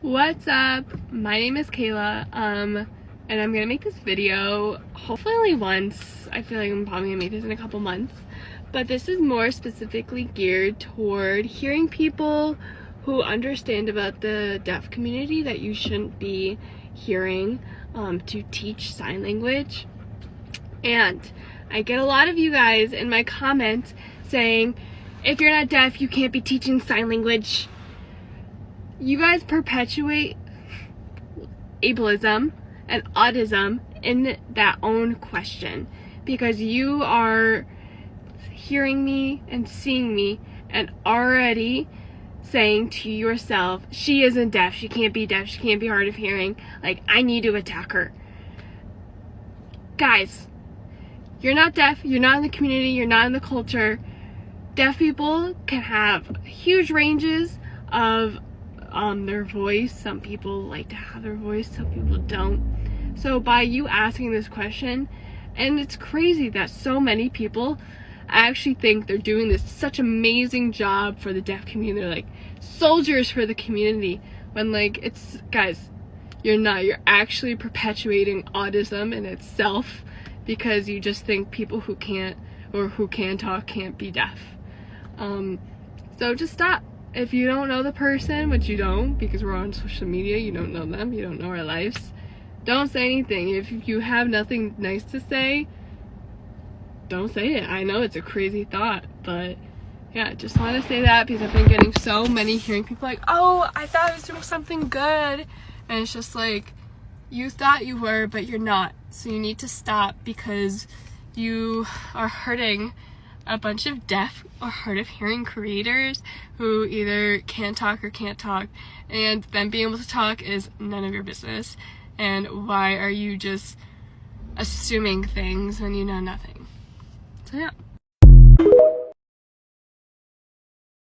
What's up? My name is Caela, and I'm gonna make this video hopefully only once. I feel like I'm probably gonna make this in a couple months, but this is more specifically geared toward hearing people who understand about the deaf community that you shouldn't be hearing to teach sign language. And I get a lot of you guys in my comments saying, if you're not deaf, you can't be teaching sign language. You guys perpetuate ableism and autism in that own question because you are hearing me and seeing me and already saying to yourself, she isn't deaf, she can't be deaf, she can't be hard of hearing, like I need to attack her. Guys, you're not deaf, you're not in the community, you're not in the culture. Deaf people can have huge ranges of their voice. Some people like to have their voice, some people don't. So by you asking this question, and it's crazy that so many people actually think they're doing this such amazing job for the deaf community. They're like soldiers for the community, when like it's, guys, you're not. You're actually perpetuating autism in itself because you just think people who can't or who can talk can't be deaf. So just stop. If you don't know the person, which you don't because we're on social media, you don't know them, you don't know our lives, don't say anything. If you have nothing nice to say, don't say it. I know it's a crazy thought, but yeah, just want to say that because I've been getting so many hearing people like, oh, I thought I was doing something good, and it's just like, you thought you were, but you're not. So you need to stop because you are hurting a bunch of deaf or hard of hearing creators who either can talk or can't talk, and them being able to talk is none of your business. And why are you just assuming things when you know nothing? So yeah.